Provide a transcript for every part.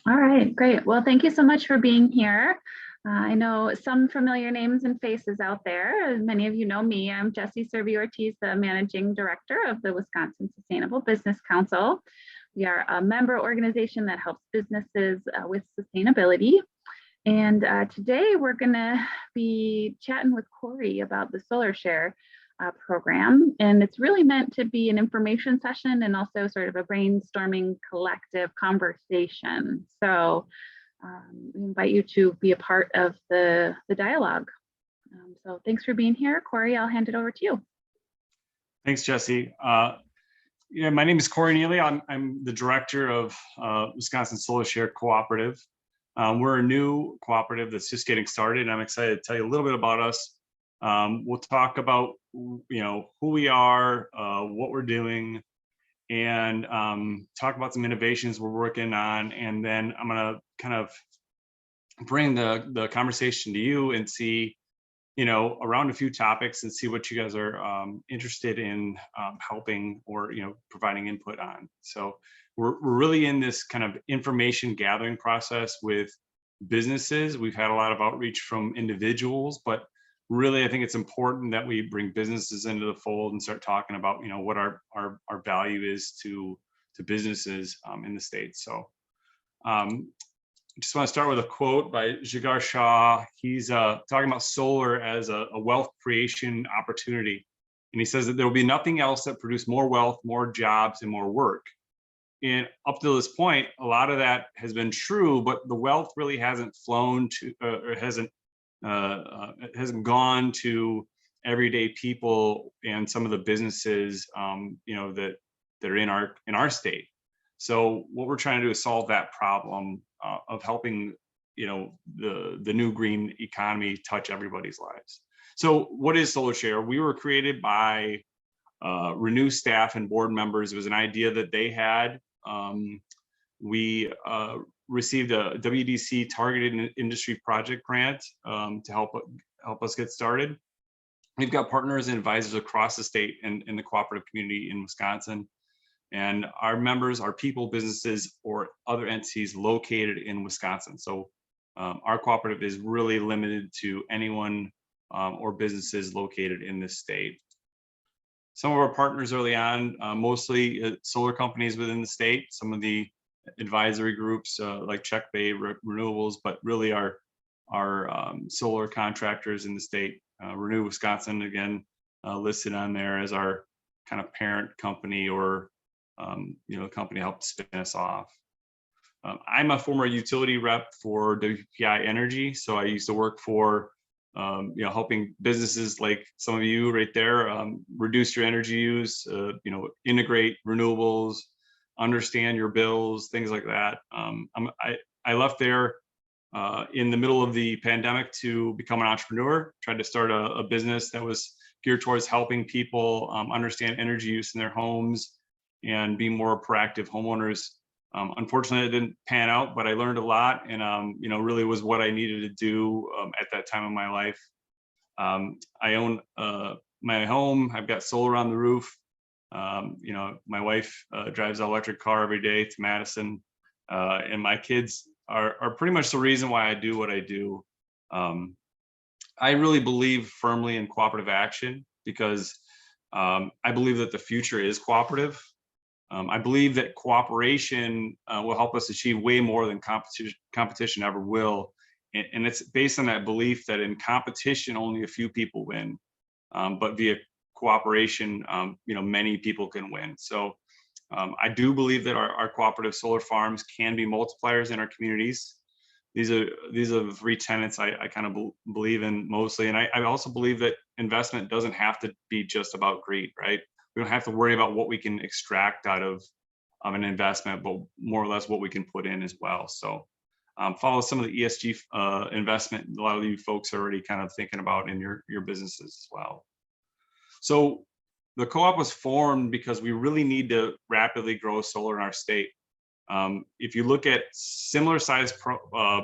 All right, great. Well, thank you so much for being here. I know some familiar names and faces out there. As many of you know me. I'm Jessie Servi-Ortiz, the Managing Director of the Wisconsin Sustainable Business Council. We are a member organization that helps businesses with sustainability. And today we're going to be chatting with Corey about the Solar Share program. And it's really meant to be an information session and also sort of a brainstorming collective conversation. So we invite you to be a part of the dialogue. So thanks for being here. Corey, I'll hand it over to you. Thanks, Jessie. My name is Corey Neely. I'm the director of Wisconsin Solar Share Cooperative. We're a new cooperative that's just getting started, and I'm excited to tell you a little bit about us. We'll talk about who we are, what we're doing, and talk about some innovations we're working on. And then I'm going to kind of bring the conversation to you and see, around a few topics and see what you guys are interested in helping or providing input on. So we're really in this kind of information gathering process with businesses. We've had a lot of outreach from individuals, but really I think it's important that we bring businesses into the fold and start talking about what our value is to businesses in the state. So I just want to start with a quote by Jigar Shah. He's talking about solar as a wealth creation opportunity. And he says that there will be nothing else that produce more wealth, more jobs, and more work. And up to this point, a lot of that has been true, but the wealth really hasn't flown to, or hasn't gone to everyday people and some of the businesses, that are in our state. So what we're trying to do is solve that problem of helping, the new green economy touch everybody's lives. So what is Solar Share? We were created by Renew staff and board members. It was an idea that they had. We received a WDC targeted industry project grant to help us get started. We've got partners and advisors across the state and in the cooperative community in Wisconsin. And our members are people, businesses, or other entities located in Wisconsin. So our cooperative is really limited to anyone or businesses located in this state. Some of our partners early on, mostly solar companies within the state, some of the advisory groups like Check Bay Renewables, but really our solar contractors in the state. Renew Wisconsin, again, listed on there as our kind of parent company or company helped spin us off. I'm a former utility rep for WPI Energy, so I used to work for helping businesses like some of you right there reduce your energy use, integrate renewables, understand your bills, things like that. I left there in the middle of the pandemic to become an entrepreneur, tried to start a business that was geared towards helping people understand energy use in their homes and be more proactive homeowners. Unfortunately, it didn't pan out, but I learned a lot, and really was what I needed to do at that time in my life. I own my home. I've got solar on the roof. My wife drives an electric car every day to Madison, and my kids are pretty much the reason why I do what I do. I really believe firmly in cooperative action because I believe that the future is cooperative. I believe that cooperation will help us achieve way more than competition ever will. And it's based on that belief that in competition, only a few people win, but via cooperation, many people can win. So I do believe that our cooperative solar farms can be multipliers in our communities. These are the three tenets I kind of believe in mostly. And I also believe that investment doesn't have to be just about greed, right? We don't have to worry about what we can extract out of an investment, but more or less what we can put in as well. So follow some of the ESG investment a lot of you folks are already kind of thinking about in your businesses as well. So the co-op was formed because we really need to rapidly grow solar in our state. If you look at similar size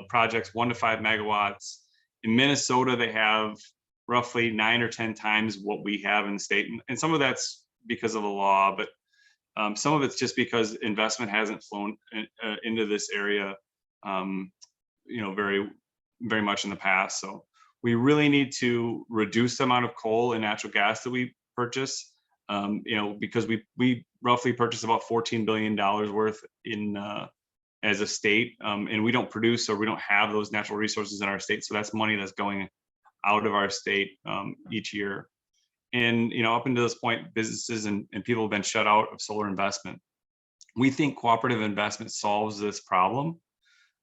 projects, 1 to 5 megawatts, in Minnesota, they have roughly 9 or 10 times what we have in the state. And some of that's because of the law, but some of it's just because investment hasn't flown into this area. very, very much in the past. So we really need to reduce the amount of coal and natural gas that we purchase, because we roughly purchase about $14 billion worth in as a state, and we don't produce, or we don't have those natural resources in our state. So that's money that's going out of our state each year. And up until this point, businesses and people have been shut out of solar investment. We think cooperative investment solves this problem,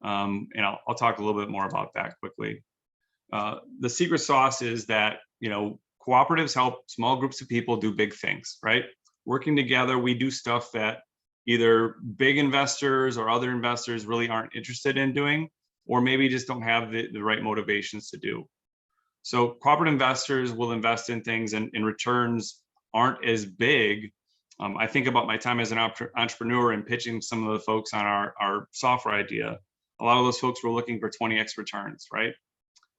and I'll talk a little bit more about that quickly. The secret sauce is that cooperatives help small groups of people do big things, right? Working together, we do stuff that either big investors or other investors really aren't interested in doing, or maybe just don't have the right motivations to do. So cooperative investors will invest in things, and returns aren't as big. I think about my time as an entrepreneur and pitching some of the folks on our software idea. A lot of those folks were looking for 20x returns, right?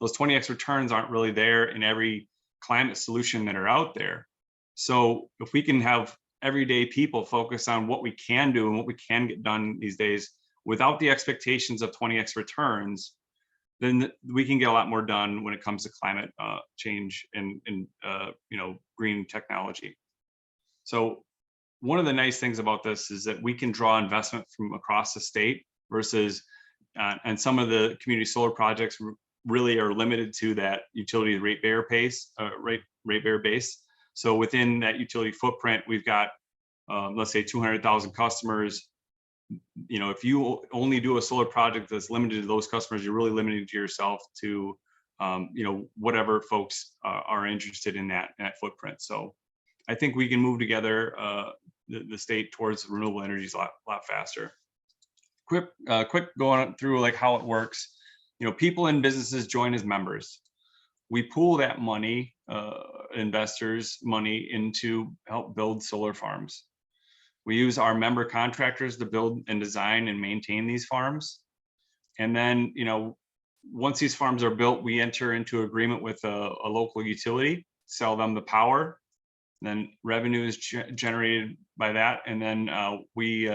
Those 20x returns aren't really there in every climate solution that are out there. So if we can have everyday people focus on what we can do and what we can get done these days without the expectations of 20x returns, then we can get a lot more done when it comes to climate change and green technology. So one of the nice things about this is that we can draw investment from across the state versus, and some of the community solar projects really are limited to that utility ratepayer base. So within that utility footprint, we've got, let's say 200,000 customers. If you only do a solar project that's limited to those customers, you're really limited to yourself to, whatever folks are interested in that footprint. So I think we can move together the state towards renewable energies a lot faster. Quick going through like how it works. People and businesses join as members. We pool that money, investors' money, into help build solar farms. We use our member contractors to build and design and maintain these farms. And then, once these farms are built, we enter into agreement with a local utility, sell them the power. Then revenue is generated by that. And then we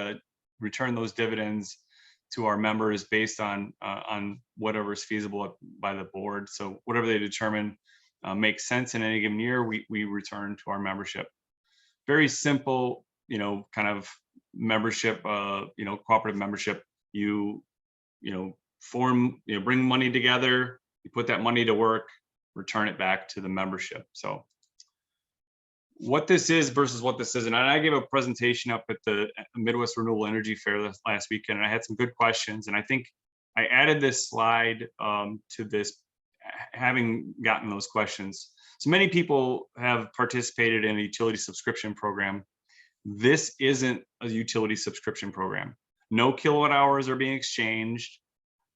return those dividends to our members based on whatever is feasible by the board. So whatever they determine makes sense in any given year, we return to our membership. Very simple, kind of membership, cooperative membership. You form, bring money together, you put that money to work, return it back to the membership. So what this is versus what this isn't. And I gave a presentation up at the Midwest Renewable Energy Fair last weekend, and I had some good questions. And I think I added this slide to this, having gotten those questions. So many people have participated in a utility subscription program. This isn't a utility subscription program. No kilowatt hours are being exchanged.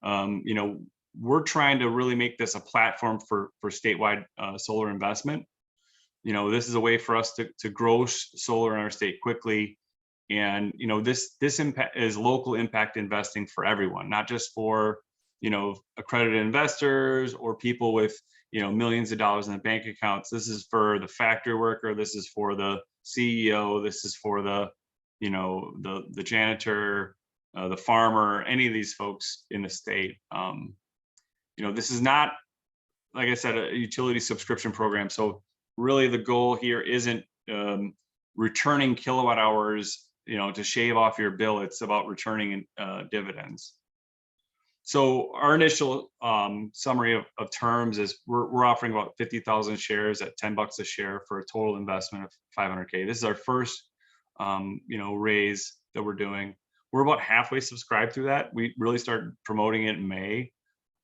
We're trying to really make this a platform for statewide solar investment. This is a way for us to grow solar in our state quickly. And, this impact is local impact investing for everyone, not just for, accredited investors or people with, millions of dollars in the bank accounts. This is for the factory worker. This is for the CEO. This is for the, the janitor, the farmer, any of these folks in the state. This is not, like I said, a utility subscription program. So really the goal here isn't returning kilowatt hours, to shave off your bill. It's about returning dividends. So our initial summary of terms is we're offering about 50,000 shares at $10 a share for a total investment of $500K. This is our first, raise that we're doing. We're about halfway subscribed through that. We really started promoting it in May.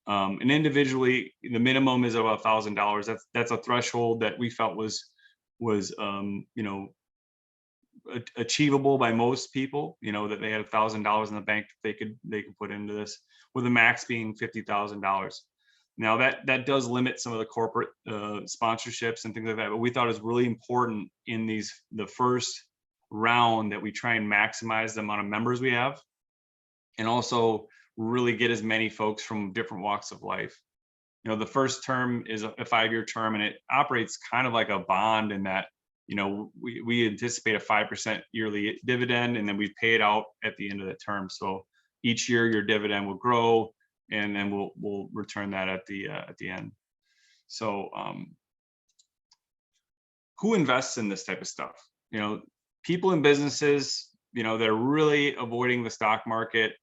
And individually, the minimum is about $1,000. That's a threshold that we felt was achievable by most people. That they had $1,000 in the bank they could put into this, with the max being $50,000. Now that does limit some of the corporate sponsorships and things like that. But we thought it was really important in the first round that we try and maximize the amount of members we have, and also really get as many folks from different walks of life. The first term is a 5-year term, and it operates kind of like a bond in that, we anticipate a 5% yearly dividend, and then we pay it out at the end of the term. So each year your dividend will grow, and then we'll return that at the end. So who invests in this type of stuff? People in businesses, they're really avoiding the stock market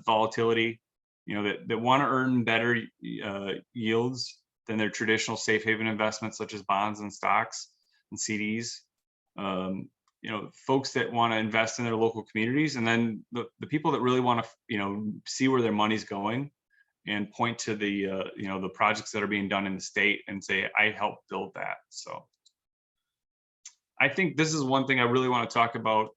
volatility, that want to earn better yields than their traditional safe haven investments, such as bonds and stocks and CDs. Folks that want to invest in their local communities, and then the people that really want to, see where their money's going and point to the projects that are being done in the state and say, I helped build that. So I think this is one thing I really want to talk about,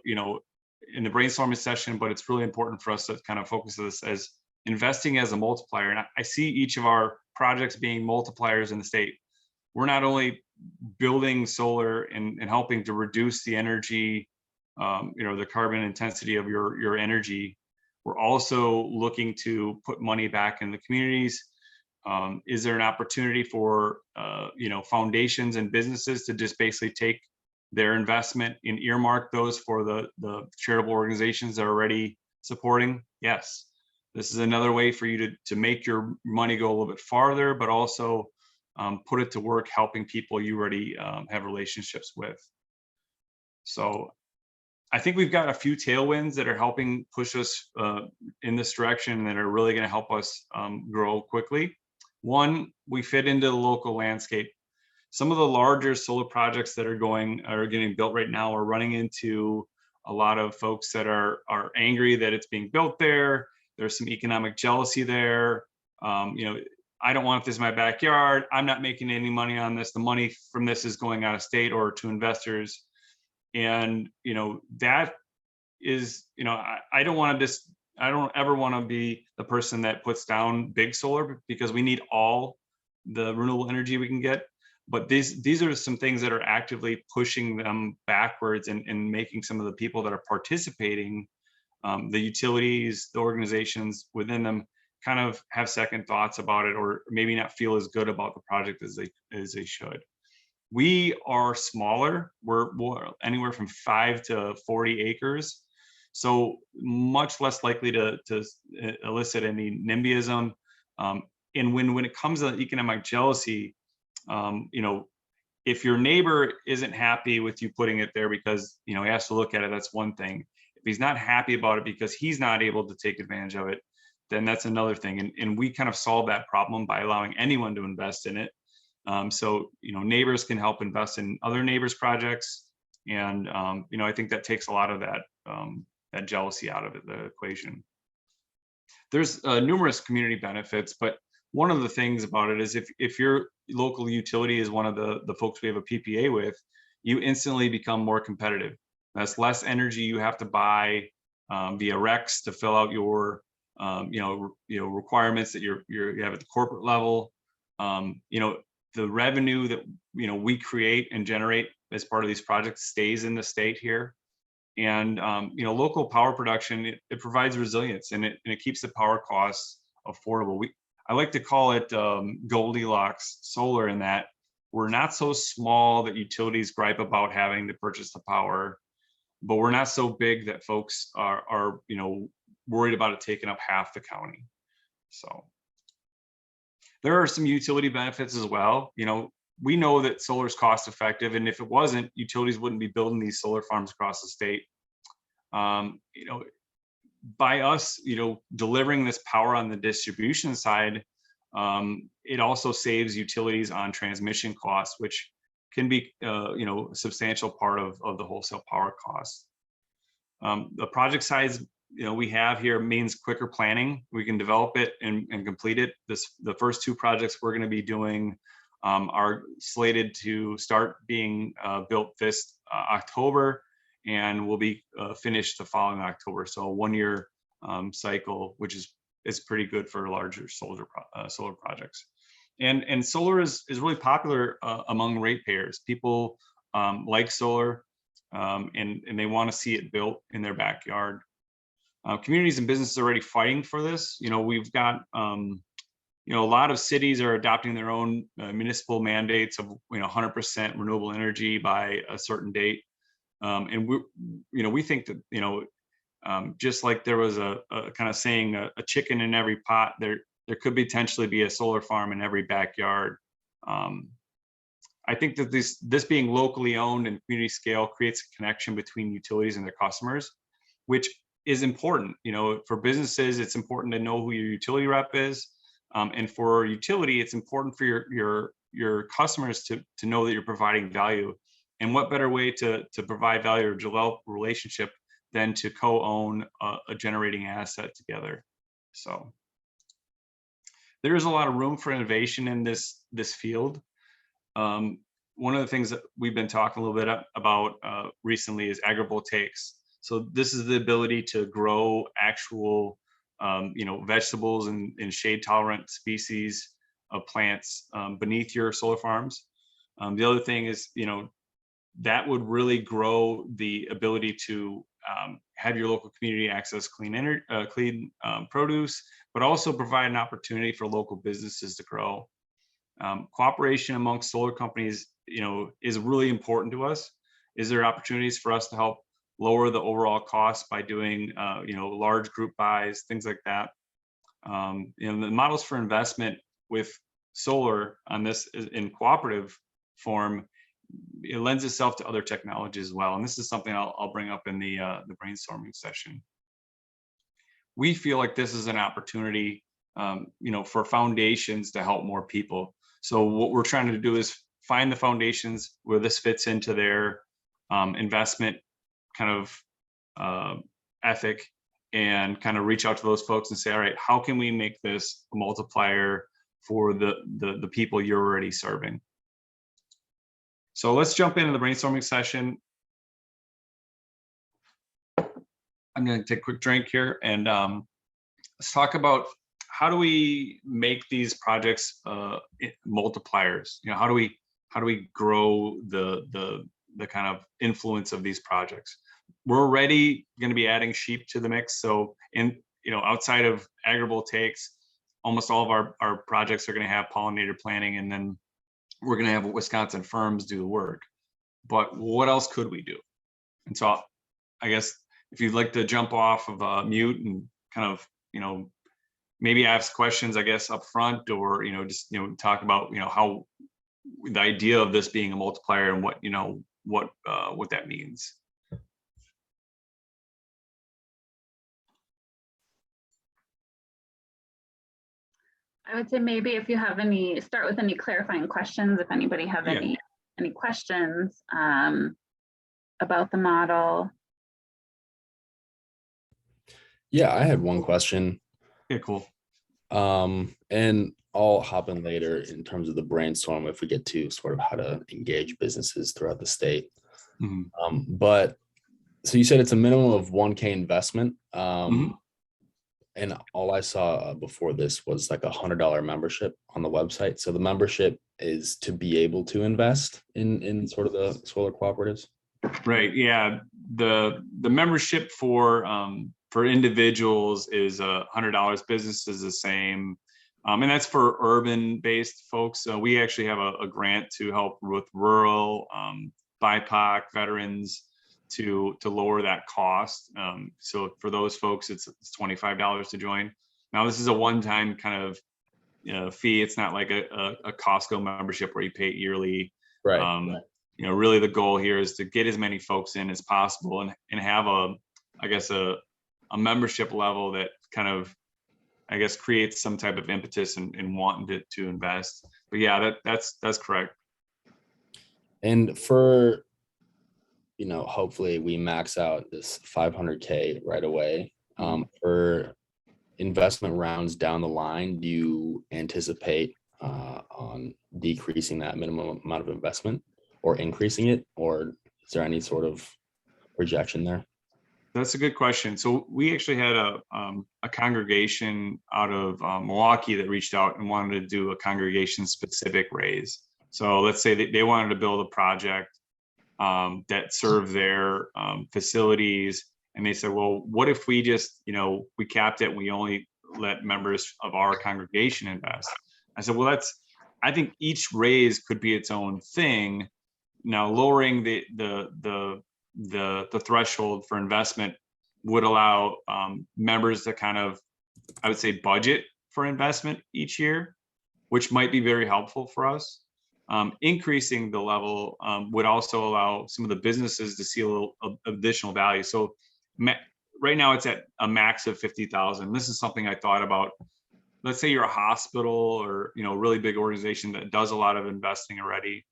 in the brainstorming session, but it's really important for us to kind of focus on this as investing as a multiplier. And I see each of our projects being multipliers in the state. We're not only building solar and helping to reduce the energy, the carbon intensity of your energy. We're also looking to put money back in the communities. Is there an opportunity for foundations and businesses to just basically take their investment and earmark those for the charitable organizations they're already supporting? Yes. This is another way for you to make your money go a little bit farther, but also put it to work helping people you already have relationships with. So I think we've got a few tailwinds that are helping push us in this direction that are really going to help us grow quickly. One, we fit into the local landscape. Some of the larger solar projects that are getting built right now are running into a lot of folks that are angry that it's being built there. There's some economic jealousy there. I don't want this in my backyard. I'm not making any money on this. The money from this is going out of state or to investors. And, that is, I don't ever want to be the person that puts down big solar, because we need all the renewable energy we can get. But these are some things that are actively pushing them backwards and making some of the people that are participating, the utilities, the organizations within them, kind of have second thoughts about it, or maybe not feel as good about the project as they should. We are smaller. We're anywhere from 5 to 40 acres. So much less likely to elicit any NIMBYism. And when it comes to economic jealousy, if your neighbor isn't happy with you putting it there because, he has to look at it, that's one thing. If he's not happy about it because he's not able to take advantage of it, then that's another thing. And we kind of solve that problem by allowing anyone to invest in it. So, neighbors can help invest in other neighbors' projects. And, I think that takes a lot of that jealousy out of the equation. There's numerous community benefits, but one of the things about it is if your local utility is one of the folks we have a PPA with, you instantly become more competitive. That's less energy you have to buy via RECs to fill out your requirements that you have at the corporate level. The revenue that we create and generate as part of these projects stays in the state here. And local power production, it provides resilience, and it keeps the power costs affordable. I like to call it Goldilocks solar, in that we're not so small that utilities gripe about having to purchase the power, but we're not so big that folks are worried about it taking up half the county. So there are some utility benefits as well. We know that solar is cost effective, and if it wasn't, utilities wouldn't be building these solar farms across the state. By us, delivering this power on the distribution side, it also saves utilities on transmission costs, which can be, a substantial part of the wholesale power costs. The project size, we have here means quicker planning. We can develop it and complete it. The first 2 projects we're going to be doing are slated to start being built this October, and will be finished the following October. So a 1-year cycle, which is pretty good for larger solar projects. And solar is really popular among ratepayers. People like solar, and they want to see it built in their backyard. Communities and businesses are already fighting for this. We've got a lot of cities are adopting their own municipal mandates of 100% renewable energy by a certain date. And we think that Just like there was a kind of saying, a chicken in every pot, there could potentially be a solar farm in every backyard. I think that this being locally owned and community scale creates a connection between utilities and their customers, which is important. You know, for businesses, it's important to know who your utility rep is, and for utility, it's important for your customers to know that you're providing value. And what better way to provide value or develop a relationship than to co-own a generating asset together? So there is a lot of room for innovation in this field. One of the things that we've been talking a little bit about recently is agrivoltaics. So this is the ability to grow actual, vegetables and shade-tolerant species of plants beneath your solar farms. The other thing is, that would really grow the ability to have your local community access clean produce, but also provide an opportunity for local businesses to grow. Cooperation amongst solar companies, is really important to us. Is there opportunities for us to help lower the overall cost by doing, large group buys, things like that? The models for investment with solar on this in cooperative form, it lends itself to other technologies as well. And this is something I'll bring up in the brainstorming session. We feel like this is an opportunity, for foundations to help more people. So what we're trying to do is find the foundations where this fits into their investment kind of ethic, and kind of reach out to those folks and say, all right, how can we make this a multiplier for the people you're already serving? So let's jump into the brainstorming session. I'm going to take a quick drink here, and let's talk about how do we make these projects multipliers. How do we grow the kind of influence of these projects? We're already going to be adding sheep to the mix. So outside of agrivoltaics, almost all of our projects are going to have pollinator planting, and then we're going to have Wisconsin firms do the work. But what else could we do? And so I guess if you'd like to jump off of mute and kind of, maybe ask questions, I guess, up front, or, just, talk about, how the idea of this being a multiplier and what that means. I would say maybe if you have start with any clarifying questions, if anybody have any questions about the model. Yeah, I had one question. Yeah, cool. And I'll hop in later in terms of the brainstorm if we get to sort of how to engage businesses throughout the state. Mm-hmm. But so you said it's a minimum of 1K investment. Mm-hmm. And all I saw before this was like $100 membership on the website. So the membership is to be able to invest in sort of the solar cooperatives. Right. Yeah. The membership for individuals is $100. Business is the same, and that's for urban-based folks. So we actually have a grant to help with rural, BIPOC, veterans, to lower that cost. So for those folks, it's $25 to join. Now this is a one-time kind of fee. It's not like a Costco membership where you pay it yearly. Right. Really the goal here is to get as many folks in as possible and have a membership level that kind of, I guess, creates some type of impetus and wanting to invest. But yeah, that's correct. And for, hopefully we max out this 500K right away. For investment rounds down the line, do you anticipate on decreasing that minimum amount of investment or increasing it, or is there any sort of projection there? That's a good question. So we actually had a congregation out of Milwaukee that reached out and wanted to do a congregation specific raise. So let's say that they wanted to build a project that served their facilities. And they said, well, what if we just, we capped it and we only let members of our congregation invest? I said, well, I think each raise could be its own thing. Now lowering the threshold for investment would allow members to kind of, I would say, budget for investment each year, which might be very helpful for us. Increasing the level would also allow some of the businesses to see a little additional value. So right now it's at a max of 50,000. This is something I thought about. Let's say you're a hospital or, you know, a really big organization that does a lot of investing already.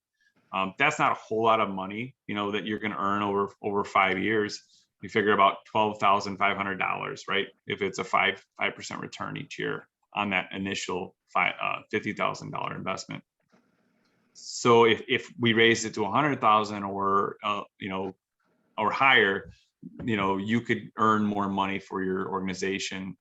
That's not a whole lot of money, you know, that you're going to earn over 5 years. You figure about $12,500, right? If it's a 5% return each year on that initial $50,000 investment. So if we raise it to 100,000 or you know, or higher, you know, you could earn more money for your organization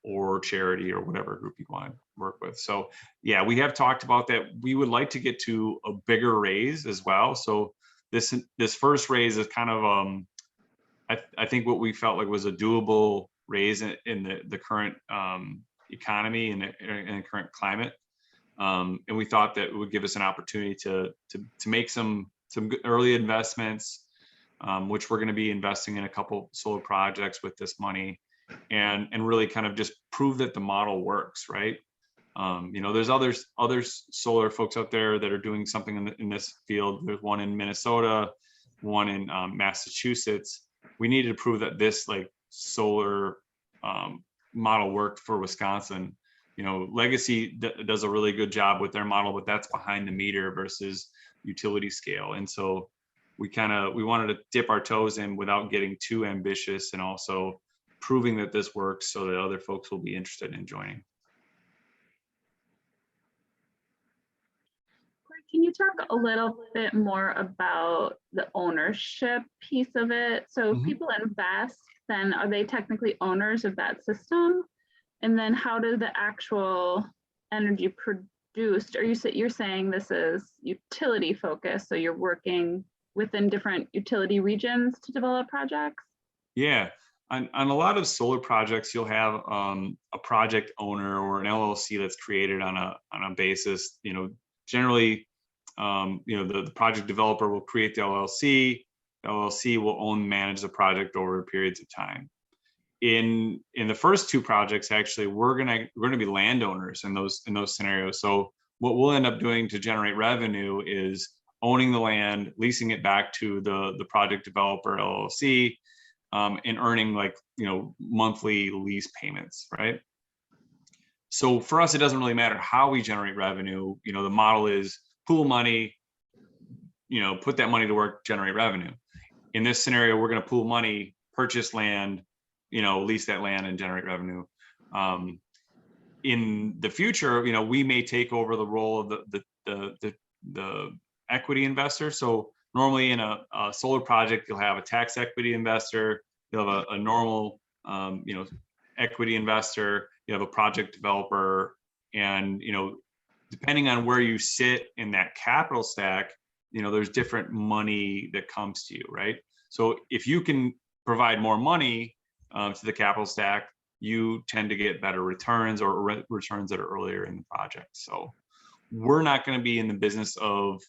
or charity or whatever group you want to work with. So yeah, we have talked about that. We would like to get to a bigger raise as well. So this first raise is kind of I think what we felt like was a doable raise in the current economy and in the current climate. And we thought that it would give us an opportunity to make some early investments, which we're going to be investing in a couple solar projects with this money, and really kind of just prove that the model works, right? You know, there's other solar folks out there that are doing something in this field. There's one in Minnesota, one in Massachusetts. We needed to prove that this like solar model worked for Wisconsin. You know, Legacy does a really good job with their model, but that's behind the meter versus utility scale. And so we wanted to dip our toes in without getting too ambitious, and also proving that this works so that other folks will be interested in joining. Can you talk a little bit more about the ownership piece of it? So if people invest, then are they technically owners of that system? And then how do the actual energy produced, or you're saying this is utility focused, so you're working within different utility regions to develop projects? Yeah, on a lot of solar projects, you'll have a project owner or an LLC that's created on a basis. You know, generally, you know, the project developer will create the LLC. The LLC will own and manage the project over periods of time. In the first two projects, actually, we're gonna be landowners in those scenarios. So what we'll end up doing to generate revenue is owning the land, leasing it back to the project developer LLC, and earning, like, you know, monthly lease payments, right? So for us, it doesn't really matter how we generate revenue. You know, the model is pool money, you know, put that money to work, generate revenue. In this scenario, we're going to pool money, purchase land, you know, lease that land and generate revenue. In the future, you know, we may take over the role of the equity investor. So normally in a solar project, you'll have a tax equity investor, you'll have a normal, you know, equity investor, you have a project developer, and, you know, depending on where you sit in that capital stack, you know, there's different money that comes to you, right? So if you can provide more money to the capital stack, you tend to get better returns, or returns that are earlier in the project. So we're not going to be in the business of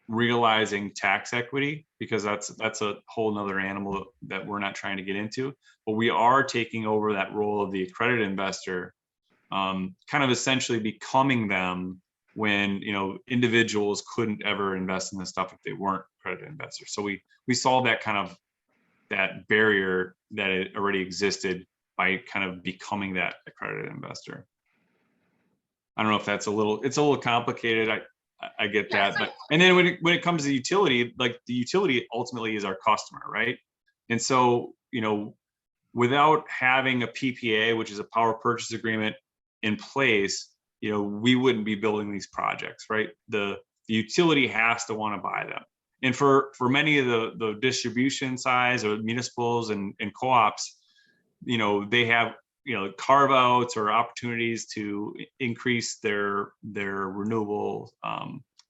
realizing tax equity, because that's a whole nother animal that we're not trying to get into. But we are taking over that role of the accredited investor, kind of essentially becoming them when, you know, individuals couldn't ever invest in this stuff if they weren't accredited investors. So we solved that kind of that barrier that it already existed by kind of becoming that accredited investor. I don't know if that's it's a little complicated. I get that, but and then when it comes to utility, like, the utility ultimately is our customer, right? And so, you know, without having a PPA, which is a power purchase agreement, in place, you know, we wouldn't be building these projects, right? The utility has to want to buy them. And for many of the distribution size or municipals and co-ops, you know, they have, you know, carve outs or opportunities to increase their renewable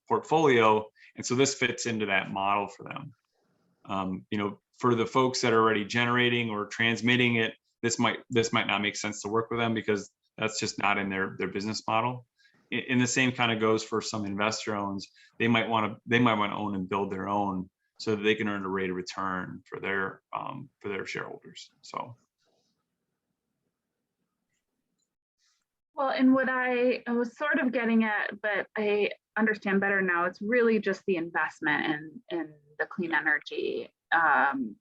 portfolio. And so this fits into that model for them. You know, for the folks that are already generating or transmitting it, this might not make sense to work with them, because that's just not in their business model. And the same kind of goes for some investor owns. They might want to own and build their own so that they can earn a rate of return for their shareholders. So. Well, and what I was sort of getting at, but I understand better now, it's really just the investment in the clean energy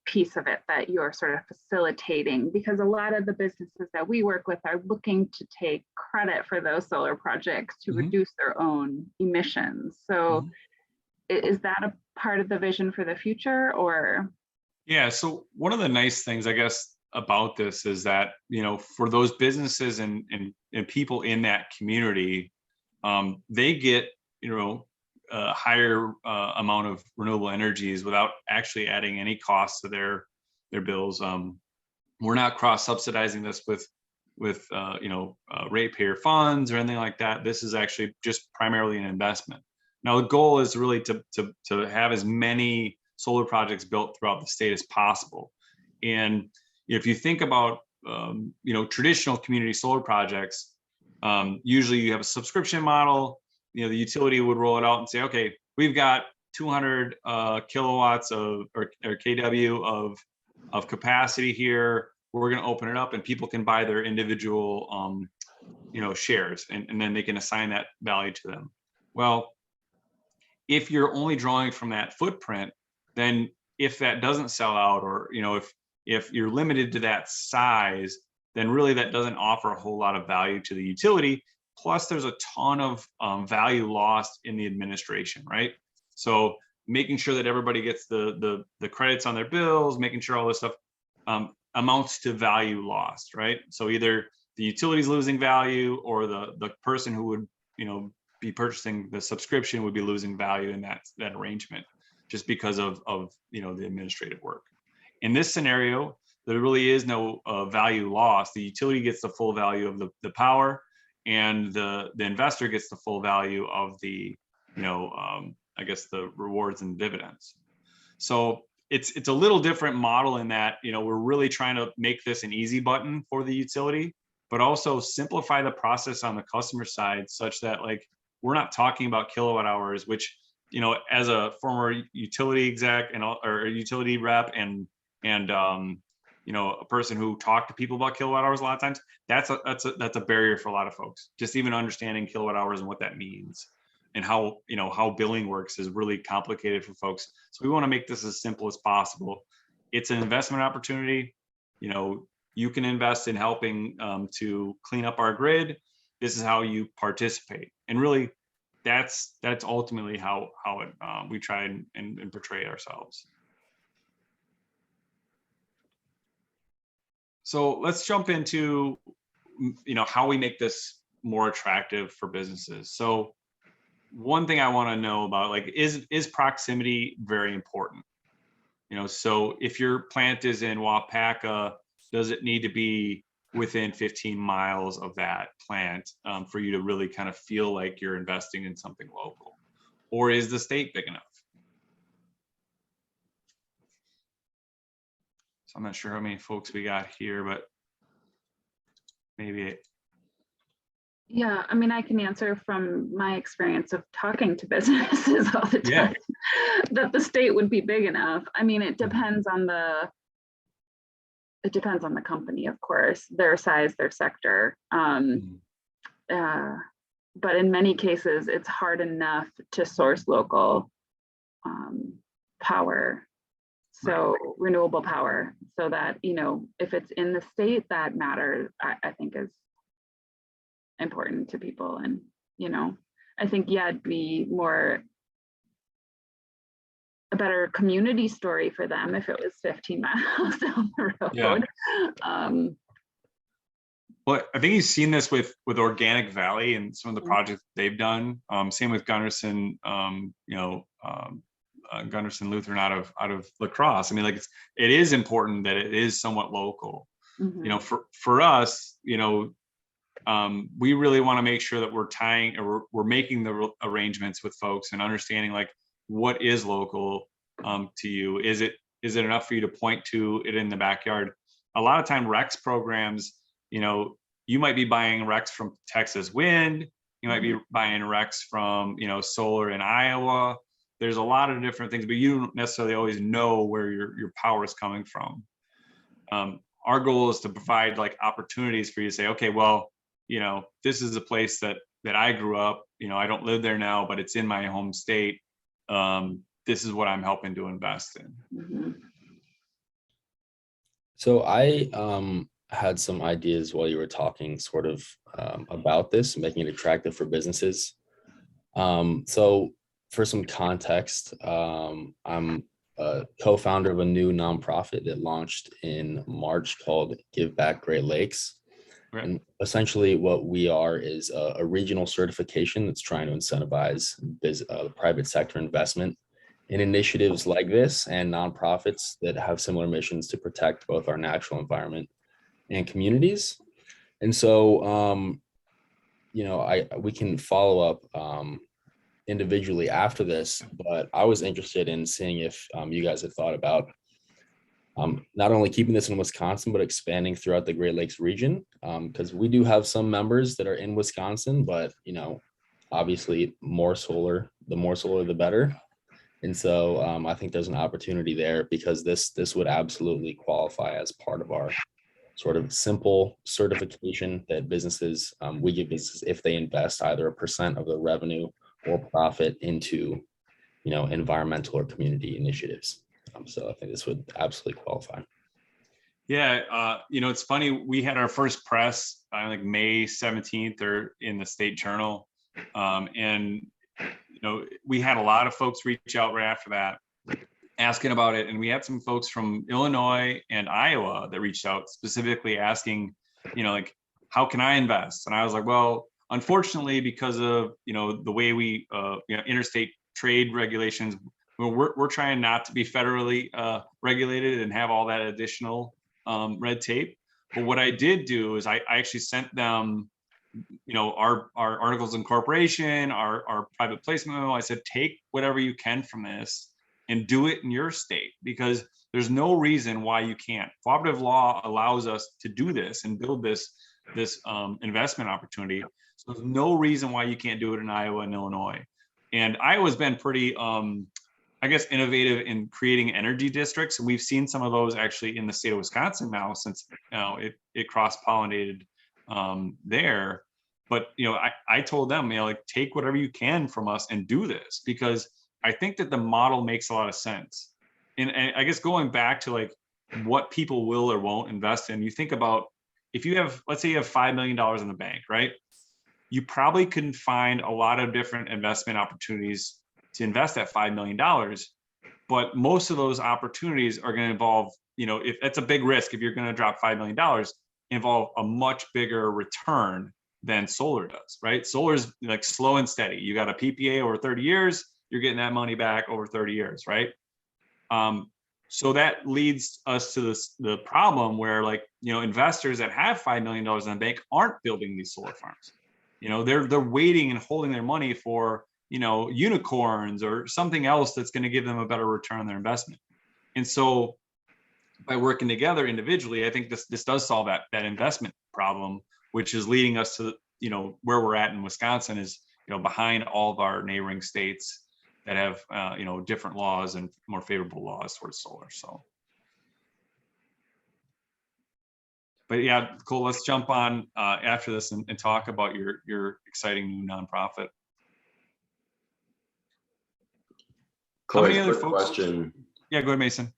piece of it that you're sort of facilitating, because a lot of the businesses that we work with are looking to take credit for those solar projects to reduce their own emissions. So is that a part of the vision for the future, or? Yeah, so one of the nice things, I guess, about this is that, for those businesses and people in that community, they get, a higher amount of renewable energies without actually adding any cost to their bills. We're not cross subsidizing this with ratepayer funds or anything like that. This is actually just primarily an investment. Now, the goal is really to have as many solar projects built throughout the state as possible. And if you think about traditional community solar projects, usually you have a subscription model. The utility would roll it out and say, okay, we've got 200 kilowatts or kW of capacity here. We're going to open it up, and people can buy their individual shares, and then they can assign that value to them. Well, if you're only drawing from that footprint, then if that doesn't sell out, or if you're limited to that size, then really that doesn't offer a whole lot of value to the utility. Plus, there's a ton of value lost in the administration, right? So making sure that everybody gets the credits on their bills, making sure all this stuff amounts to value lost, right? So either the utility's losing value, or the person who would be purchasing the subscription would be losing value in that arrangement, just because of the administrative work. In this scenario, there really is no value loss. The utility gets the full value of the power, and the investor gets the full value of the I guess the rewards and dividends. So it's a little different model in that we're really trying to make this an easy button for the utility, but also simplify the process on the customer side, such that we're not talking about kilowatt hours, which as a former utility exec or a utility rep and a person who talked to people about kilowatt hours a lot of times, that's a barrier for a lot of folks. Just even understanding kilowatt hours and what that means, and how billing works is really complicated for folks. So we want to make this as simple as possible. It's an investment opportunity. You can invest in helping to clean up our grid. This is how you participate, and really, that's ultimately how we try and portray ourselves. So let's jump into how we make this more attractive for businesses. So one thing I want to know about, is proximity very important? So if your plant is in Wapaka, does it need to be within 15 miles of that plant for you to really kind of feel like you're investing in something local? Or is the state big enough? So I'm not sure how many folks we got here, but maybe. Yeah, I mean, I can answer from my experience of talking to businesses all the time, that the state would be big enough. I mean, it depends on the company, of course, their size, their sector. But in many cases, it's hard enough to source local power, so renewable power, so that if it's in the state, that matters, I think is important to people. And I think it'd be a better community story for them if it was 15 miles down the road. Well, I think you've seen this with Organic Valley and some of the projects they've done. Same with Gunderson, Gunderson Lutheran out of La Crosse. I mean, it is important that it is somewhat local. For us, we really want to make sure that we're tying, or we're making the arrangements with folks and understanding what is local to you. Is it enough for you to point to it in the backyard? A lot of time REX programs, you might be buying REX from Texas Wind, you might be buying REX from solar in Iowa, there's a lot of different things, but you don't necessarily always know where your power is coming from. Our goal is to provide like opportunities for you to say, okay, well, this is a place that I grew up. I don't live there now, but it's in my home state. This is what I'm helping to invest in. Mhm. So I had some ideas while you were talking sort of about this, making it attractive for businesses. So for some context, I'm a co-founder of a new nonprofit that launched in March called Give Back Great Lakes. Right. And essentially what we are is a regional certification that's trying to incentivize private sector investment in initiatives like this and nonprofits that have similar missions to protect both our natural environment and communities. And so, we can follow up individually after this, but I was interested in seeing if you guys had thought about not only keeping this in Wisconsin, but expanding throughout the Great Lakes region, because we do have some members that are in Wisconsin, but obviously the more solar, the better. And so I think there's an opportunity there because this would absolutely qualify as part of our sort of simple certification that businesses, we give businesses if they invest either a percent of their revenue or profit into, environmental or community initiatives. So I think this would absolutely qualify. Yeah, it's funny. We had our first press like May 17th or in the State Journal, and we had a lot of folks reach out right after that asking about it, and we had some folks from Illinois and Iowa that reached out specifically asking, like, how can I invest? And I was like, well, unfortunately, because of the way we interstate trade regulations, we're trying not to be federally regulated and have all that additional red tape. But what I did do is I actually sent them our articles of incorporation, our private placement memo. I said, take whatever you can from this and do it in your state, because there's no reason why you can't. Cooperative law allows us to do this and build this investment opportunity. So there's no reason why you can't do it in Iowa and Illinois. And Iowa's been pretty, innovative in creating energy districts. And we've seen some of those actually in the state of Wisconsin now, since it cross-pollinated there. But I told them, take whatever you can from us and do this, because I think that the model makes a lot of sense. And I guess going back to like what people will or won't invest in, you think about if you have, let's say you have $5 million in the bank, right? You probably can find a lot of different investment opportunities to invest that $5 million. But most of those opportunities are going to involve, if that's a big risk, if you're going to drop $5 million, involve a much bigger return than solar does, right? Solar is like slow and steady. You got a PPA over 30 years, you're getting that money back over 30 years, right? So that leads us to the problem where investors that have $5 million in the bank aren't building these solar farms. They're waiting and holding their money for, unicorns or something else that's going to give them a better return on their investment. And so by working together individually, I think this does solve that investment problem, which is leading us to, where we're at in Wisconsin is, behind all of our neighboring states that have, different laws and more favorable laws towards solar. So, but yeah, cool. Let's jump on after this and talk about your exciting new nonprofit. Corey, quick question. Yeah, go ahead, Mason.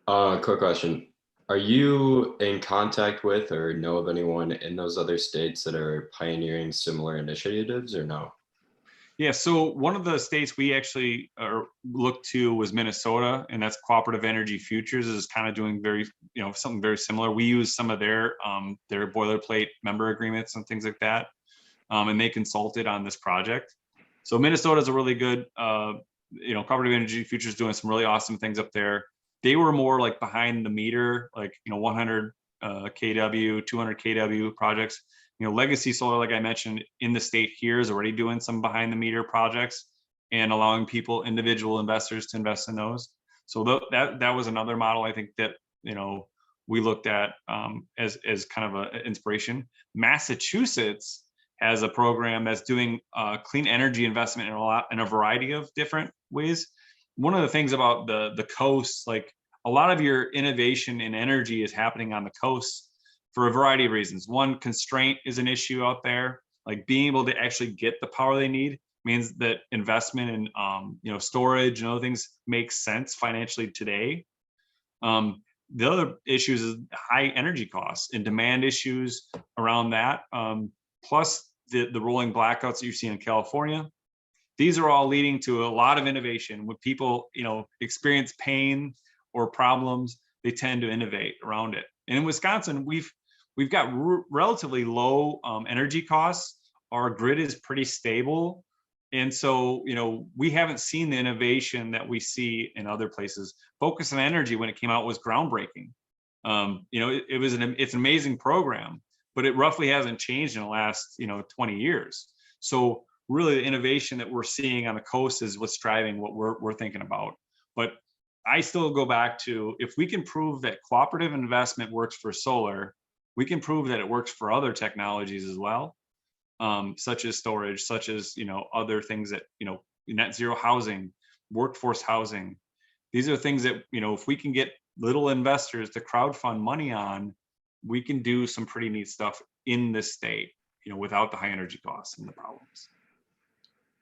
Quick question. Are you in contact with or know of anyone in those other states that are pioneering similar initiatives or no? Yeah, so one of the states we actually looked to was Minnesota, and that's Cooperative Energy Futures is kind of doing something very similar. We use some of their boilerplate member agreements and things like that, and they consulted on this project. So Minnesota is a really good, Cooperative Energy Futures doing some really awesome things up there. They were more like behind the meter, 100 kW, 200 kW projects. Legacy Solar, like I mentioned, in the state here is already doing some behind the meter projects and allowing individual investors to invest in those. So that was another model I think that, we looked at as kind of an inspiration. Massachusetts has a program that's doing clean energy investment in a variety of different ways. one of the things about the coast, like a lot of your innovation in energy is happening on the coast for a variety of reasons. One, constraint is an issue out there. Like being able to actually get the power they need means that investment in storage and other things makes sense financially today. The other issues is high energy costs and demand issues around that. Plus the rolling blackouts that you've seen in California. These are all leading to a lot of innovation. When people, experience pain or problems, they tend to innovate around it. And in Wisconsin, we've got relatively low energy costs. Our grid is pretty stable. And so, we haven't seen the innovation that we see in other places. Focus on Energy, when it came out, was groundbreaking. It's an amazing program, but it roughly hasn't changed in the last, 20 years. So really the innovation that we're seeing on the coast is what's driving what we're thinking about. But I still go back to, if we can prove that cooperative investment works for solar, we can prove that it works for other technologies as well, such as storage, such as, other things that, net zero housing, workforce housing. These are things that, if we can get little investors to crowdfund money on, we can do some pretty neat stuff in this state, without the high energy costs and the problems.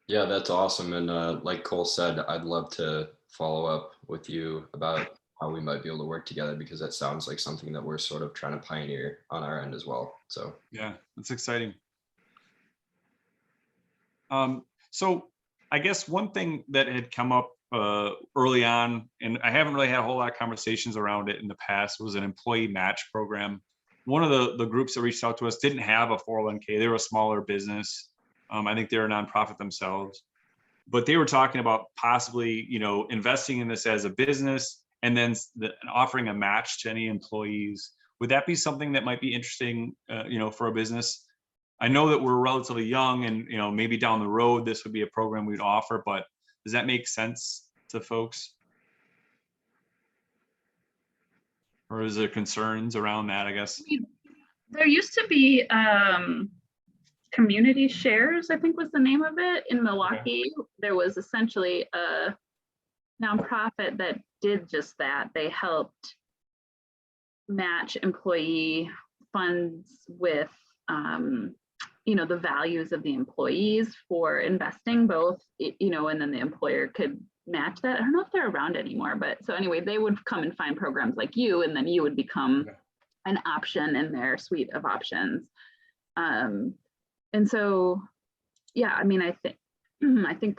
Yeah, that's awesome. And like Cole said, I'd love to follow up with you about how we might be able to work together, because that sounds like something that we're sort of trying to pioneer on our end as well. So yeah, that's exciting. So I guess one thing that had come up early on, and I haven't really had a whole lot of conversations around it in the past, was an employee match program. One of the groups that reached out to us didn't have a 401k. They were a smaller business. I think they're a nonprofit themselves, but they were talking about possibly, investing in this as a business and then offering a match to any employees. Would that be something that might be interesting, for a business? I know that we're relatively young and, maybe down the road, this would be a program we'd offer, but does that make sense to folks? Or is there concerns around that, I guess? There used to be Community Shares, I think was the name of it, in Milwaukee. Okay. There was essentially a nonprofit that did just that. They helped match employee funds with the values of the employees for investing, both, and then the employer could match that. I don't know if they're around anymore, but so anyway, they would come and find programs like you, and then you would become an option in their suite of options. And so, yeah, I mean, I think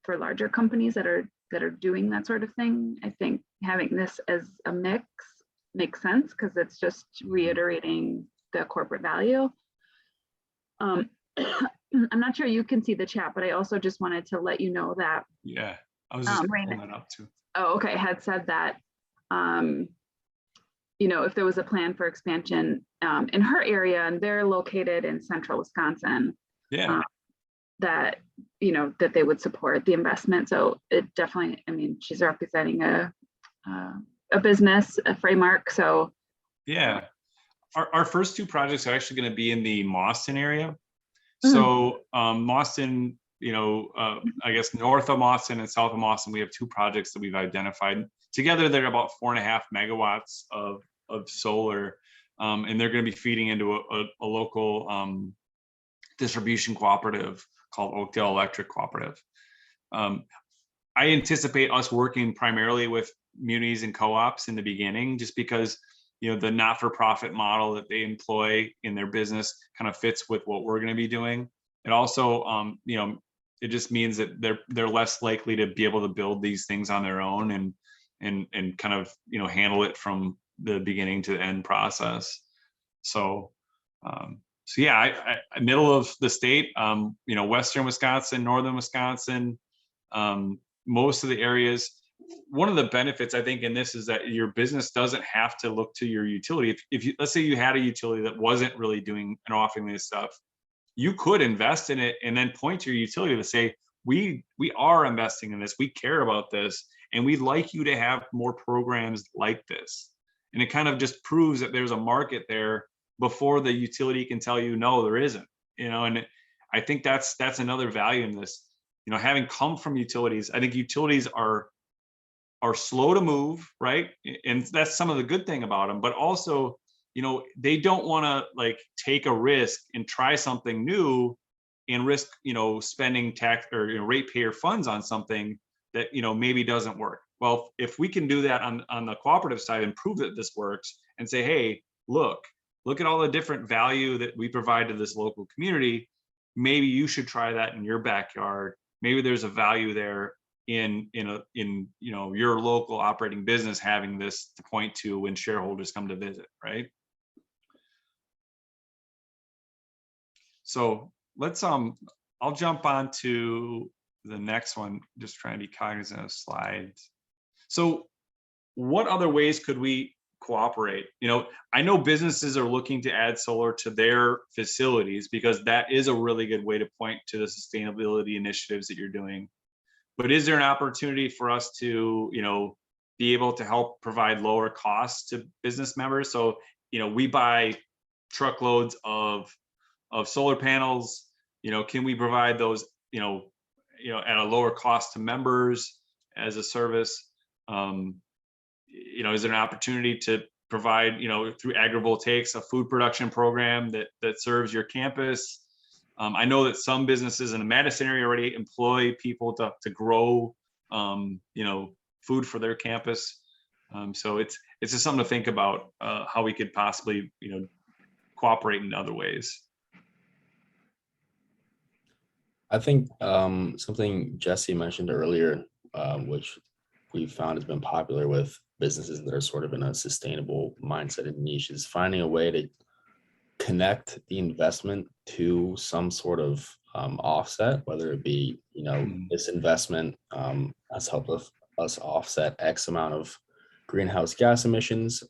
for larger companies that are doing that sort of thing, I think having this as a mix makes sense, because it's just reiterating the corporate value. I'm not sure you can see the chat, but I also just wanted to let you know that. Yeah, I was just pulling that up too. Oh, okay. Had said that, if there was a plan for expansion in her area, and they're located in central Wisconsin, yeah, that they would support the investment. So it definitely, I mean, she's representing a business, a framework. So yeah. Our first two projects are actually going to be in the Mauston area. So Mauston, I guess north of Mauston and south of Mauston, we have two projects that we've identified. Together, they're about 4.5 megawatts of solar, and they're going to be feeding into a local distribution cooperative called Oakdale Electric Cooperative. I anticipate us working primarily with munis and co-ops in the beginning, just because the not-for-profit model that they employ in their business kind of fits with what we're going to be doing. It also, it just means that they're less likely to be able to build these things on their own and kind of handle it from the beginning to the end process. So yeah, I middle of the state, western Wisconsin, northern Wisconsin, most of the areas. One of the benefits, I think, in this is that your business doesn't have to look to your utility. If you, let's say you had a utility that wasn't really doing and offering this stuff, you could invest in it and then point to your utility to say, we are investing in this, we care about this, and we'd like you to have more programs like this. And it kind of just proves that there's a market there before the utility can tell you, no, there isn't. And I think that's another value in this. having come from utilities, I think utilities are slow to move, right? And that's some of the good thing about them, but also, they don't want to like take a risk and try something new and risk, spending tax or ratepayer funds on something that, maybe doesn't work. Well, if we can do that on the cooperative side and prove that this works and say, hey, look at all the different value that we provide to this local community, maybe you should try that in your backyard. Maybe there's a value there in your local operating business having this to point to when shareholders come to visit, right? So let's I'll jump on to the next one, just trying to be cognizant of slides. So what other ways could we cooperate? I know businesses are looking to add solar to their facilities because that is a really good way to point to the sustainability initiatives that you're doing. But is there an opportunity for us to, be able to help provide lower costs to business members? So, we buy truckloads of solar panels. Can we provide those, at a lower cost to members as a service? Is there an opportunity to provide, through agrivoltaics, a food production program that serves your campus? I know that some businesses in the Madison area already employ people to grow, food for their campus. So it's just something to think about, how we could possibly, cooperate in other ways. I think something Jesse mentioned earlier, which we found has been popular with businesses that are sort of in a sustainable mindset and niche, is finding a way to connect the investment to some sort of offset, whether it be, this investment has helped us offset X amount of greenhouse gas emissions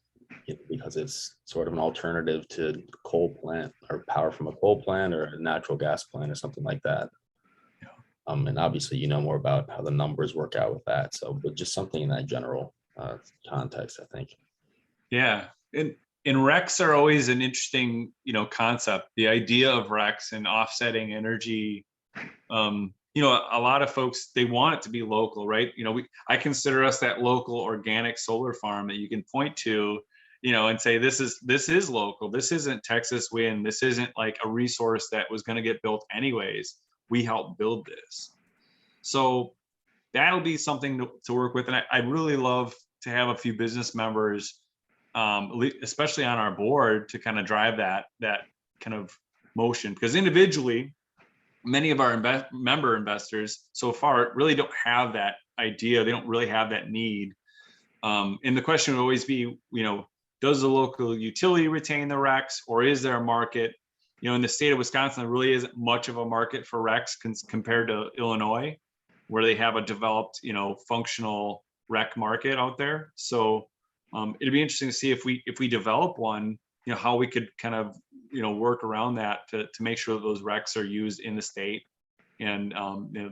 because it's sort of an alternative to coal plant or power from a coal plant or a natural gas plant or something like that. And obviously, more about how the numbers work out with that. So, but just something in that general context, I think. Yeah. And RECs are always an interesting, concept. The idea of RECs and offsetting energy, a lot of folks, they want it to be local, right? I consider us that local organic solar farm that you can point to, and say, this is local. This isn't Texas wind. This isn't like a resource that was going to get built anyways. We helped build this. So that'll be something to work with. And I'd really love to have a few business members, especially on our board, to kind of drive that kind of motion, because individually, many of our member investors so far really don't have that idea. They don't really have that need. And the question would always be, does the local utility retain the RECs, or is there a market? In the state of Wisconsin, there really isn't much of a market for RECs compared to Illinois, where they have a developed, functional REC market out there. So it'd be interesting to see if we develop one, how we could kind of, work around that to make sure that those RECs are used in the state, and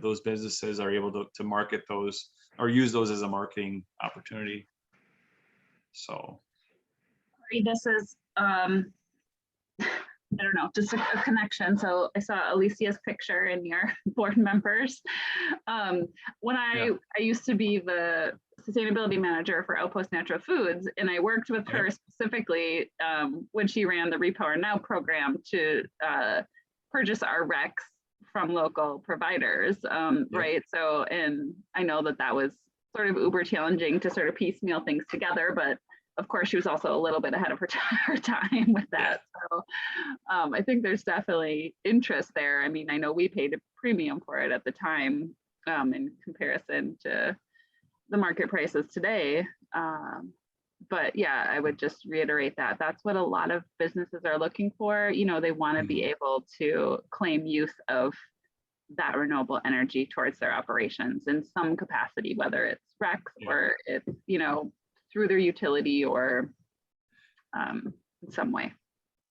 those businesses are able to market those or use those as a marketing opportunity. So this is I don't know, just a connection. So I saw Alicia's picture in your board members. When I used to be the sustainability manager for Outpost Natural Foods, and I worked with her specifically when she ran the Repower Now program to purchase our RECs from local providers, right? So, and I know that was sort of uber challenging to sort of piecemeal things together, but of course, she was also a little bit ahead of her time with that. So I think there's definitely interest there. I mean, I know we paid a premium for it at the time in comparison to the market prices today. But yeah, I would just reiterate that that's what a lot of businesses are looking for. They want to be able to claim use of that renewable energy towards their operations in some capacity, whether it's RECs or it's, through their utility or in some way.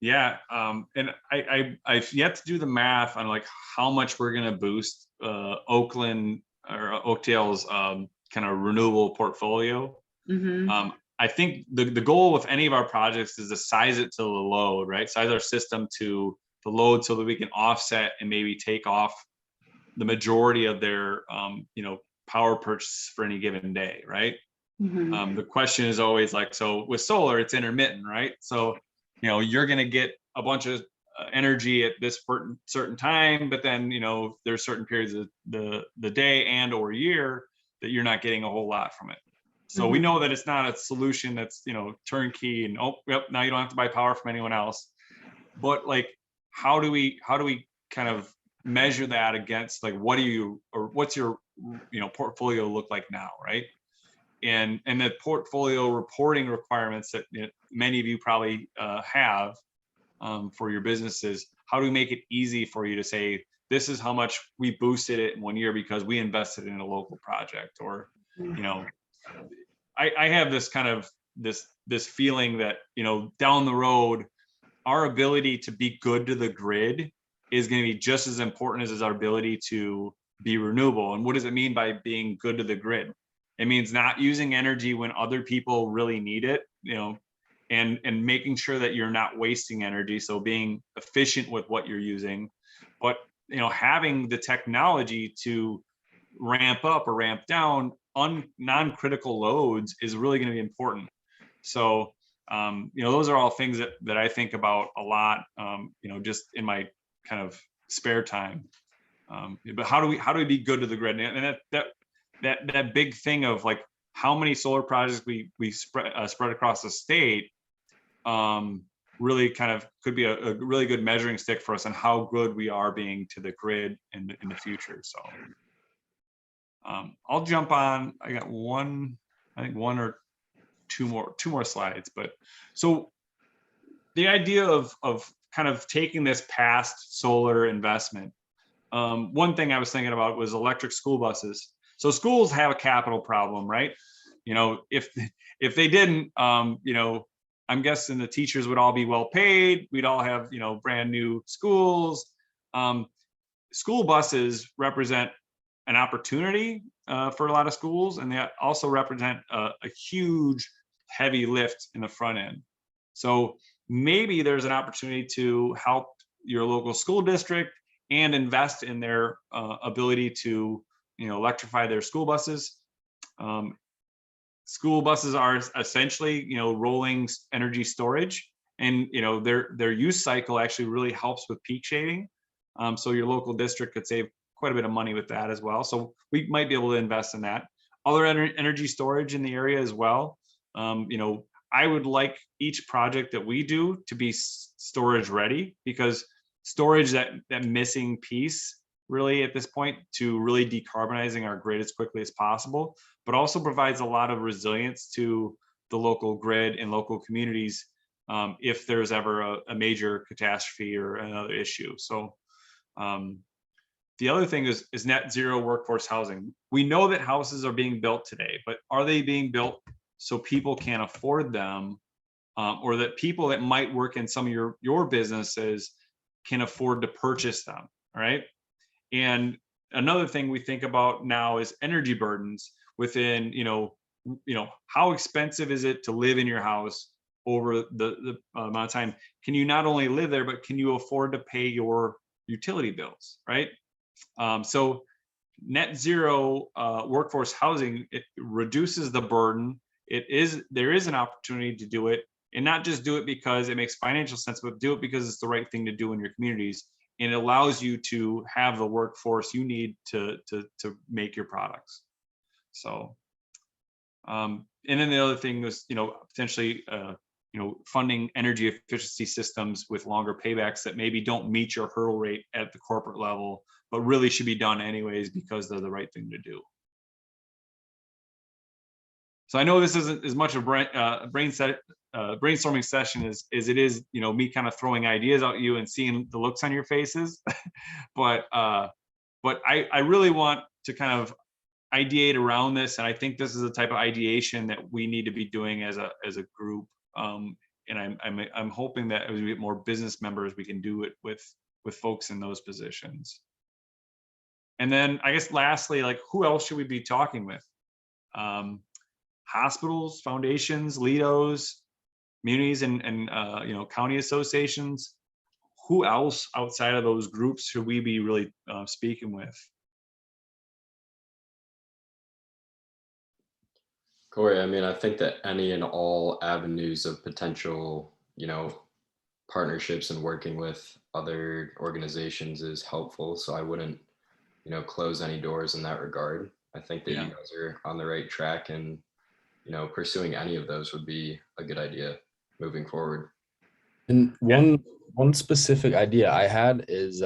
Yeah, and I've yet to do the math on like how much we're going to boost Oakland or Oakdale's kind of renewable portfolio. I think the goal with any of our projects is to size it to the load, right? Size our system to the load so that we can offset and maybe take off the majority of their power purchase for any given day, right? The question is always like, so with solar, it's intermittent, right? So you're going to get a bunch of energy at this certain time, but then there's certain periods of the day and or year that you're not getting a whole lot from it. So we know that it's not a solution that's turnkey and now you don't have to buy power from anyone else. But like, how do we kind of measure that against like what's your portfolio look like now, right? And the portfolio reporting requirements that many of you probably have for your businesses. How do we make it easy for you to say, this is how much we boosted it in 1 year because we invested in a local project? Or I have this kind of this feeling that down the road, our ability to be good to the grid is going to be just as important as our ability to be renewable. And what does it mean by being good to the grid? It means not using energy when other people really need it, and making sure that you're not wasting energy. So being efficient with what you're using, but having the technology to ramp up or ramp down on non-critical loads is really going to be important. So those are all things that I think about a lot, just in my kind of spare time. But how do we be good to the grid? And that big thing of like how many solar projects we spread across the state really kind of could be a really good measuring stick for us on how good we are being to the grid in the future. So I'll jump on. I got one or two more slides. But so the idea of kind of taking this past solar investment, one thing I was thinking about was electric school buses. So schools have a capital problem, right? If they didn't, I'm guessing the teachers would all be well paid. We'd all have, brand new schools. School buses represent an opportunity for a lot of schools, and they also represent a huge, heavy lift in the front end. So maybe there's an opportunity to help your local school district and invest in their ability to electrify their school buses. School buses are essentially rolling energy storage, and their use cycle actually really helps with peak shaving. So your local district could save quite a bit of money with that as well. So we might be able to invest in that. Other energy storage in the area as well. I would like each project that we do to be storage ready, because storage, that missing piece really at this point to really decarbonizing our grid as quickly as possible, but also provides a lot of resilience to the local grid and local communities if there's ever a major catastrophe or another issue. So the other thing is net zero workforce housing. We know that houses are being built today, but are they being built so people can afford them, or that people that might work in some of your businesses can afford to purchase them, right? And another thing we think about now is energy burdens within, how expensive is it to live in your house over the amount of time? Can you not only live there, but can you afford to pay your utility bills, right? So net zero workforce housing, it reduces the burden. There is an opportunity to do it, and not just do it because it makes financial sense, but do it because it's the right thing to do in your communities. And it allows you to have the workforce you need to make your products. So, and then the other thing was, potentially, funding energy efficiency systems with longer paybacks that maybe don't meet your hurdle rate at the corporate level, but really should be done anyways because they're the right thing to do. So I know this isn't as much a brainstorming session as it is, me kind of throwing ideas at you and seeing the looks on your faces, but I really want to kind of ideate around this, and I think this is the type of ideation that we need to be doing as a group. And I'm hoping that as we get more business members, we can do it with folks in those positions. And then I guess lastly, like, who else should we be talking with? Hospitals, foundations, LEDOs, communities, and county associations. Who else outside of those groups should we be really speaking with? Corey, I mean, I think that any and all avenues of potential, partnerships and working with other organizations is helpful. So I wouldn't, close any doors in that regard. I think that you Yeah. guys are on the right track, and, pursuing any of those would be a good idea moving forward. And Yeah. one specific idea I had is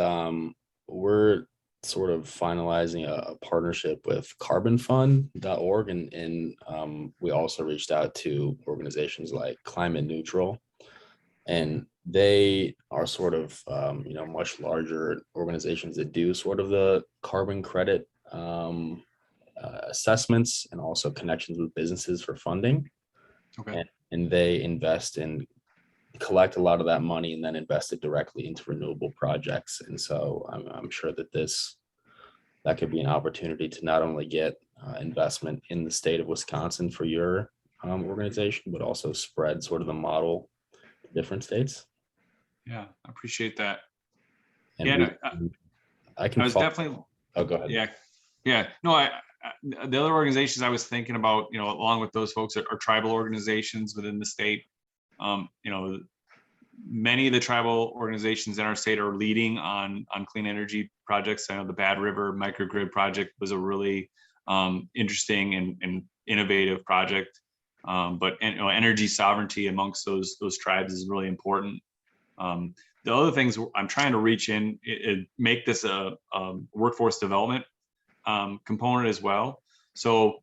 we're sort of finalizing a partnership with carbonfund.org, and we also reached out to organizations like Climate Neutral, and they are sort of much larger organizations that do sort of the carbon credit assessments and also connections with businesses for funding. Okay. And they invest in collect a lot of that money and then invest it directly into renewable projects. And so I'm sure that that could be an opportunity to not only get investment in the state of Wisconsin for your organization, but also spread sort of the model to different states. Yeah, I appreciate that. And Yeah, no, I can I was definitely. Oh, go ahead. Yeah. No, the other organizations I was thinking about, along with those folks are tribal organizations within the state. Many of the tribal organizations in our state are leading on clean energy projects. I know the Bad River microgrid project was a really interesting and innovative project. But energy sovereignty amongst those tribes is really important. The other things I'm trying to reach in, make this a workforce development component as well. So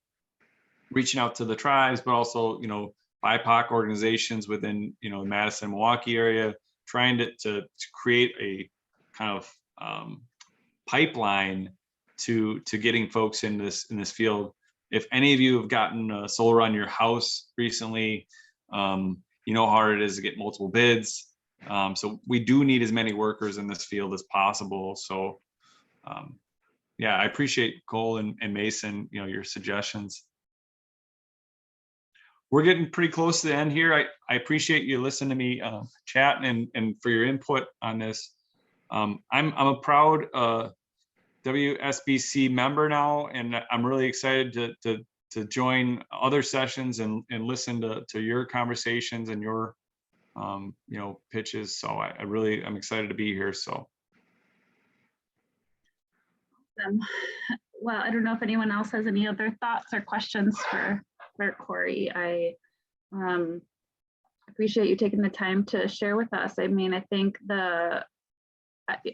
reaching out to the tribes, but also, BIPOC organizations within, the Madison, Milwaukee area, trying to create a kind of pipeline to getting folks in this field. If any of you have gotten solar on your house recently, you know how hard it is to get multiple bids. So we do need as many workers in this field as possible. So yeah, I appreciate Cole and Mason, your suggestions. We're getting pretty close to the end here. I appreciate you listening to me chat and for your input on this. I'm a proud WSBC member now, and I'm really excited to join other sessions and listen to your conversations and your pitches. So I'm excited to be here. So. Well, I don't know if anyone else has any other thoughts or questions for Corey. I appreciate you taking the time to share with us. I mean, I think the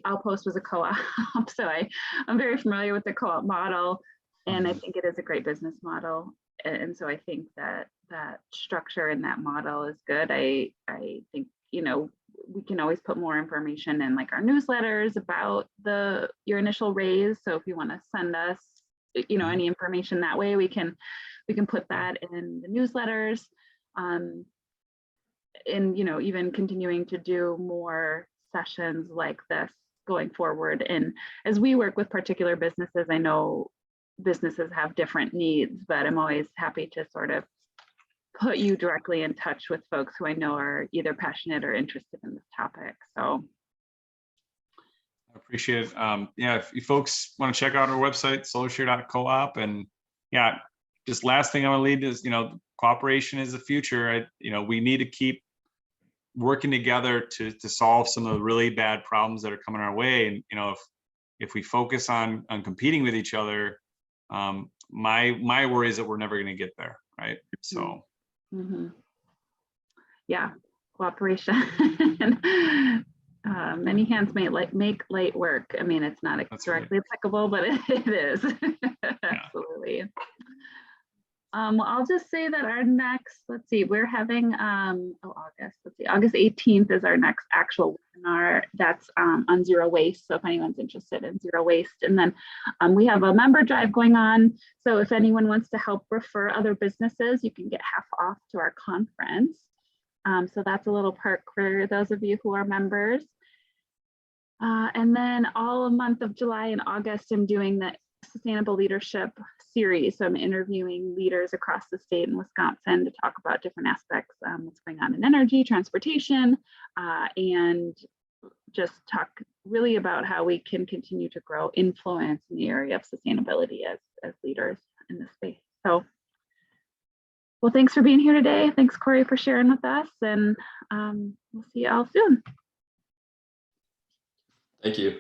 Outpost was a co-op, so I'm very familiar with the co-op model, and I think it is a great business model. And so I think that structure in that model is good. I think, we can always put more information in like our newsletters about your initial raise. So if you want to send us, any information that way, we can put that in the newsletters. And even continuing to do more sessions like this going forward. And as we work with particular businesses, I know businesses have different needs, but I'm always happy to sort of put you directly in touch with folks who I know are either passionate or interested in this topic. So I appreciate it. Yeah, if you folks want to check out our website, solarshare.coop, and yeah, just last thing I want to leave is, cooperation is the future. We need to keep working together to solve some of the really bad problems that are coming our way. And, if we focus on competing with each other, my worry is that we're never going to get there. Right. So. Mm-hmm. Yeah, cooperation. Many hands make light work. I mean, it's not directly applicable, but it is. Absolutely. Well, I'll just say that our next, we're having August 18th is our next actual webinar. That's on zero waste. So if anyone's interested in zero waste, and then we have a member drive going on. So if anyone wants to help refer other businesses, you can get half off to our conference. So that's a little perk for those of you who are members. And then all month of July and August, I'm doing the Sustainable Leadership series. So I'm interviewing leaders across the state in Wisconsin to talk about different aspects, what's going on in energy, transportation, and just talk really about how we can continue to grow influence in the area of sustainability as leaders in this space. So Well, thanks for being here today. Thanks, Corey, for sharing with us, and we'll see you all soon. Thank you.